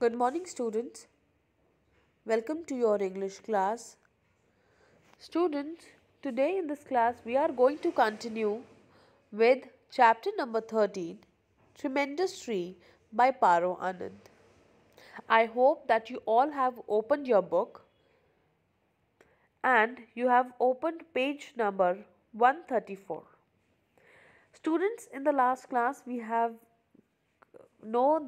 Good morning, students. Welcome to your English class. Students, today in this class we are going to continue with chapter number 13, Tremendous Tree by Paro Anand. I hope that you all have opened your book and you have opened page number 134. Students, in the last class we know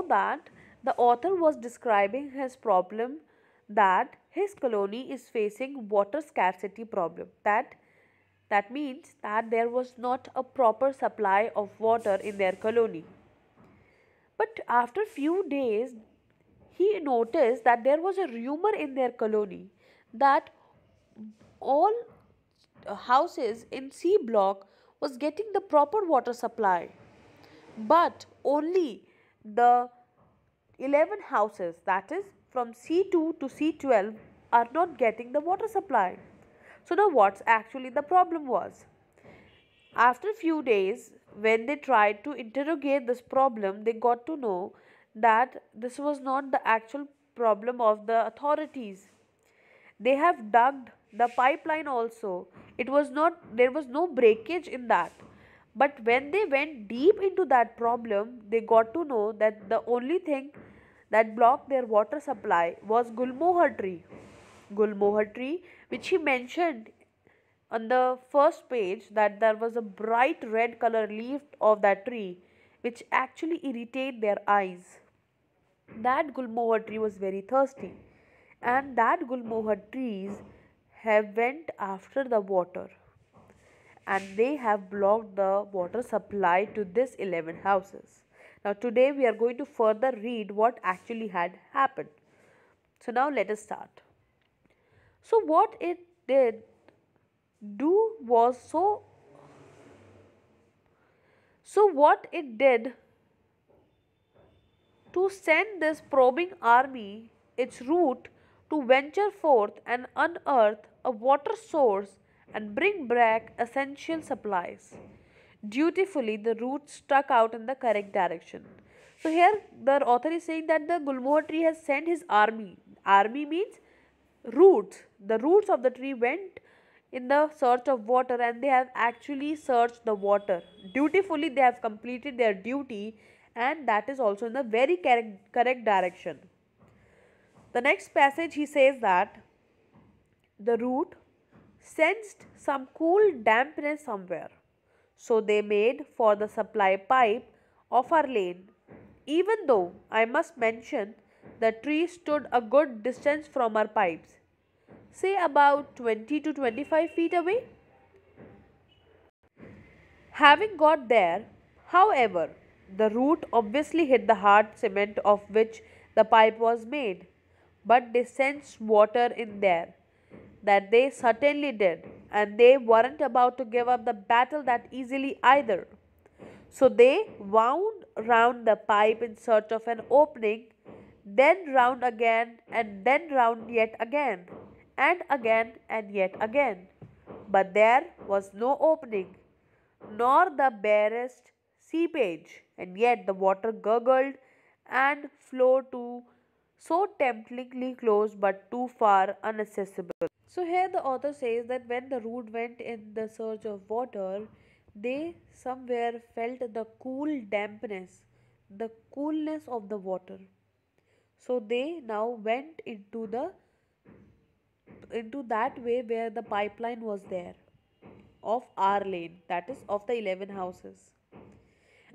that the author was describing his problem, that his colony is facing water scarcity problem. That means that there was not a proper supply of water in their colony. But after few days he noticed that there was a rumor in their colony that all houses in C block was getting the proper water supply, but only the 11 houses, that is from C2 to C12, are not getting the water supply. So now what's actually the problem was? After few days, when they tried to interrogate this problem, they got to know that this was not the actual problem of the authorities. They have dug the pipeline also. There was no breakage in that. But when they went deep into that problem, they got to know that the only thing that blocked their water supply was Gulmohar tree. Gulmohar tree, which he mentioned on the first page, that there was a bright red color leaf of that tree which actually irritate their eyes. That Gulmohar tree was very thirsty, and that Gulmohar trees have went after the water, and they have blocked the water supply to this 11 houses. Now today we are going to further read what actually had happened. So now let us start. So what it did do was so what it did to send this probing army its route to venture forth and unearth a water source and bring back essential supplies. Dutifully, the route struck out in the correct direction. So here the author is saying that the Gulmohar tree has sent his army. Army means roots. The roots of the tree went in the search of water, and they have actually searched the water. Dutifully, they have completed their duty, and that is also in the very correct direction. The next passage he says that the root sensed some cool dampness somewhere, so they made for the supply pipe of our lane. Even though I must mention the tree stood a good distance from our pipes, say about 20 to 25 feet away. Having got there, however, the root obviously hit the hard cement of which the pipe was made, but they sensed water in there. That they certainly did, and they weren't about to give up the battle that easily either. So they wound round the pipe in search of an opening, then round again, and then round yet again, and again, and yet again. But there was no opening, nor the barest seepage, and yet the water gurgled and flowed to so temptingly close but too far inaccessible. So here the author says that when the root went in the search of water, they somewhere felt the cool dampness, the coolness of the water. So they now went into that way where the pipeline was there of our lane, that is of the 11 houses.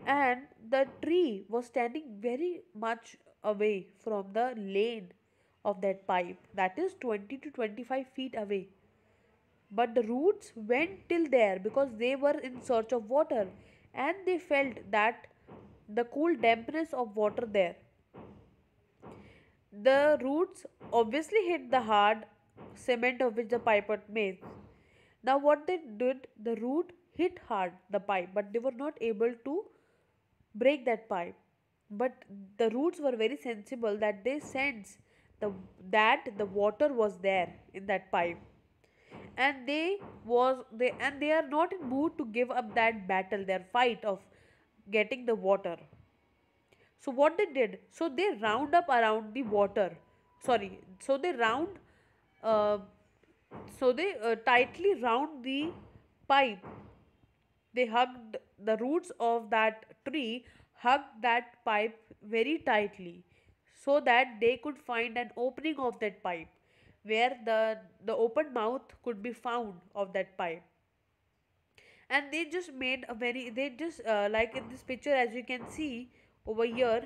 And the tree was standing very much away from the lane of that pipe, that is 20 to 25 feet away. But the roots went till there because they were in search of water, and they felt that the cool dampness of water there. The roots obviously hit the hard cement of which the pipe was made. Now, what they did, the root hit hard the pipe, but they were not able to break that pipe. But the roots were very sensible that they sensed that the water was there in that pipe, and they are not in mood to give up that battle, their fight of getting the water. So what they did? So they round up around the water. Sorry. So they round. Uh, so they tightly round the pipe. They hugged the roots of that tree, hugged that pipe very tightly, so that they could find an opening of that pipe, where the open mouth could be found of that pipe. And they just made a very, they just like in this picture, as you can see over here,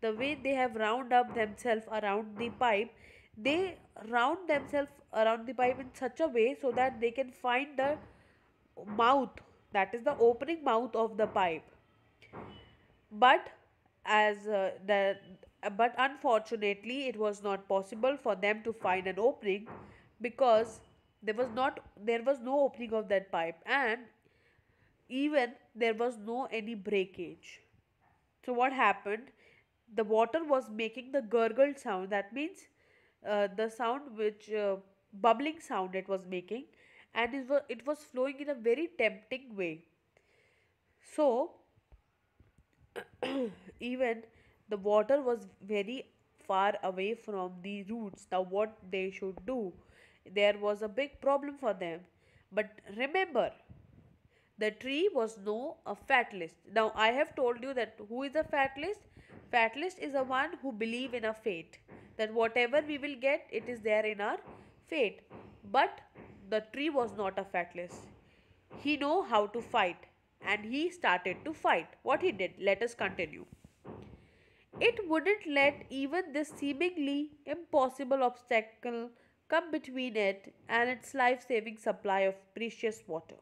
the way they have round up themselves around the pipe, they round themselves around the pipe in such a way so that they can find the mouth, that is the opening mouth of the pipe. But as the but unfortunately it was not possible for them to find an opening, because there was no opening of that pipe, and even there was no any breakage. So what happened? The water was making the gurgled sound. That means the sound which bubbling sound it was making, and it was flowing in a very tempting way. So even the water was very far away from the roots. Now what they should do? There was a big problem for them. But remember, the tree was no a fatalist. Now I have told you that who is a fatalist? Fatalist is a one who believe in a fate. That whatever we will get, it is there in our fate. But the tree was not a fatalist. He know how to fight, and he started to fight. What he did? Let us continue. It wouldn't let even this seemingly impossible obstacle come between it and its life saving supply of precious water.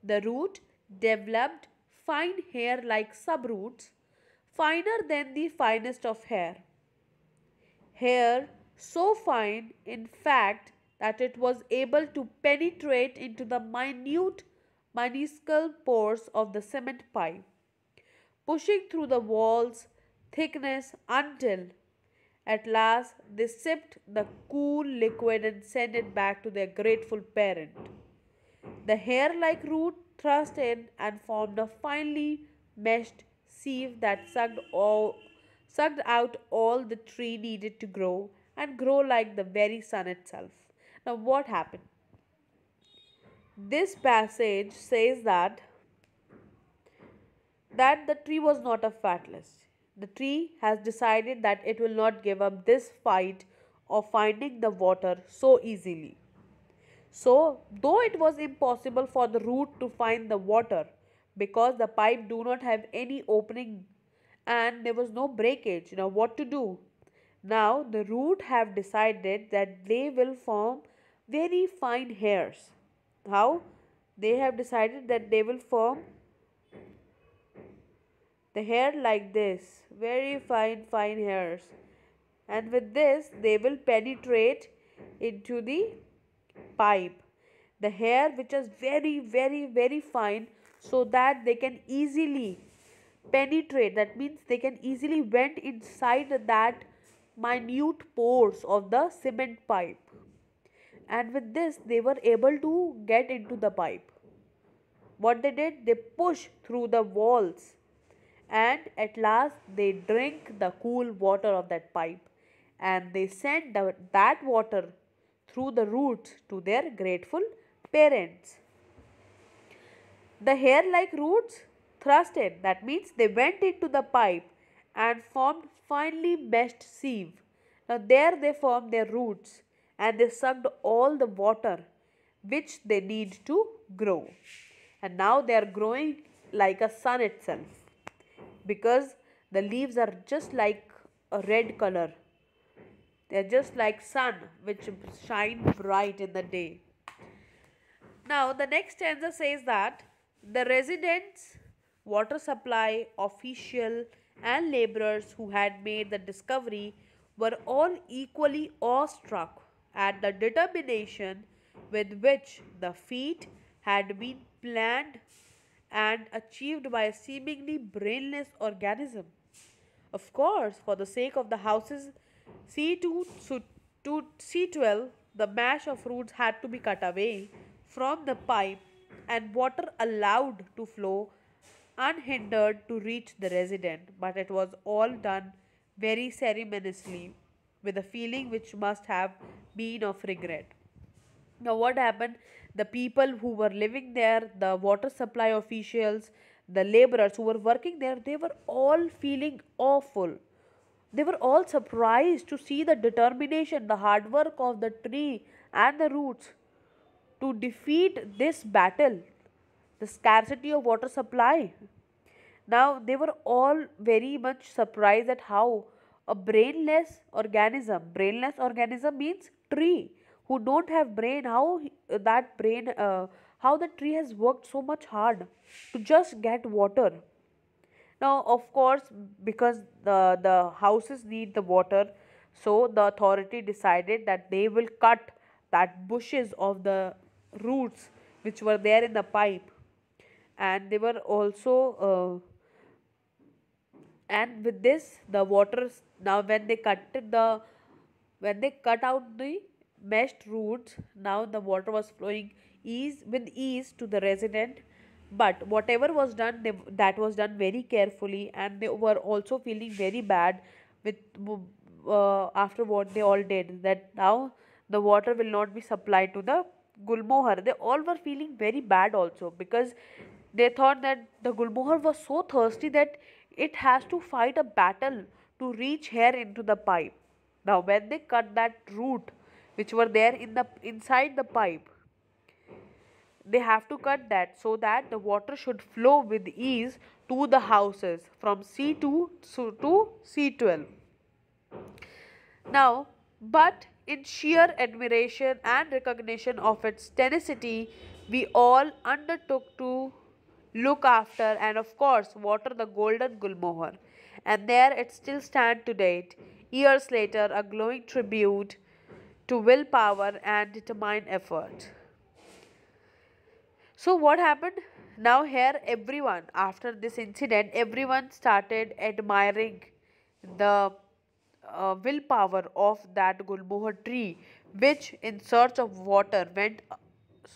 The root developed fine hair like subroots, finer than the finest of hair. Hair so fine, in fact, that it was able to penetrate into the minuscule pores of the cement pipe, pushing through the wall's thickness until, at last, they sipped the cool liquid and sent it back to their grateful parent. The hair like root thrust in and formed a finely meshed sieve that sucked out all the tree needed to grow and grow like the very sun itself. Now, what happened? This passage says that the tree was not a fatalist. The tree has decided that it will not give up this fight of finding the water so easily. So, though it was impossible for the root to find the water because the pipe do not have any opening and there was no breakage, now what to do? Now the root have decided that they will form very fine hairs. How? They have decided that they will form the hair like this, very fine hairs, and with this they will penetrate into the pipe, the hair which is very fine, so that they can easily penetrate, that means they can easily went inside that minute pores of the cement pipe, and with this they were able to get into the pipe. What they did? They push through the walls, and at last they drink the cool water of that pipe, and they send that water through the roots to their grateful parents. The hair like roots thrust in, that means they went into the pipe and formed finely meshed sieve. Now there they formed their roots and they sucked all the water which they need to grow. And now they are growing like a sun itself, because the leaves are just like a red color. They are just like sun which shine bright in the day. Now, the next stanza says that the residents, water supply official, and laborers who had made the discovery were all equally awestruck at the determination with which the feat had been planned and achieved by a seemingly brainless organism. Of course, for the sake of the house's C2 to C12, the mash of roots had to be cut away from the pipe and water allowed to flow unhindered to reach the resident, but it was all done very ceremoniously with a feeling which must have been of regret. Now, what happened? The people who were living there, the water supply officials, the laborers who were working there, they were all feeling awful. They were all surprised to see the determination, the hard work of the tree and the roots to defeat this battle, the scarcity of water supply. Now, they were all very much surprised at how a brainless organism means tree who don't have brain, how the tree has worked so much hard to just get water. Now, of course, because the houses need the water, so the authority decided that they will cut that bushes of the roots which were there in the pipe, and they were also and with this the waters now when they cut out the meshed roots, now the water was flowing ease to the resident. But whatever was done, that was done very carefully, and they were also feeling very bad with after what they all did, that now the water will not be supplied to the Gulmohar. They all were feeling very bad also, because they thought that the Gulmohar was so thirsty that it has to fight a battle to reach here into the pipe. Now, when they cut that root which were there in the inside the pipe, they have to cut that so that the water should flow with ease to the houses from C2 to C12. Now, but in sheer admiration and recognition of its tenacity, we all undertook to look after and, of course, water the golden Gulmohar. And there it still stands to date, years later, a glowing tribute to willpower and determined effort. So, what happened? Now, here, everyone, after this incident, everyone started admiring the willpower of that Gulmohar tree, which, in search of water,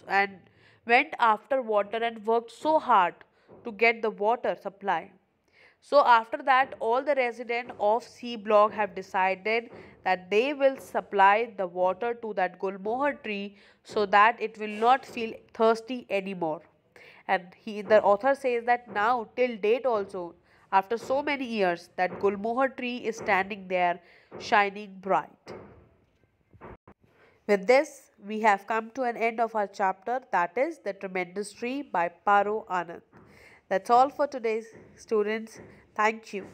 and went after water and worked so hard to get the water supply. So after that, all the residents of C block have decided that they will supply the water to that Gulmohar tree so that it will not feel thirsty anymore. And the author says that now till date also, after so many years, that Gulmohar tree is standing there shining bright. With this, we have come to an end of our chapter, that is The Tremendous Tree by Paro Anand. That's all for today, students. Thank you.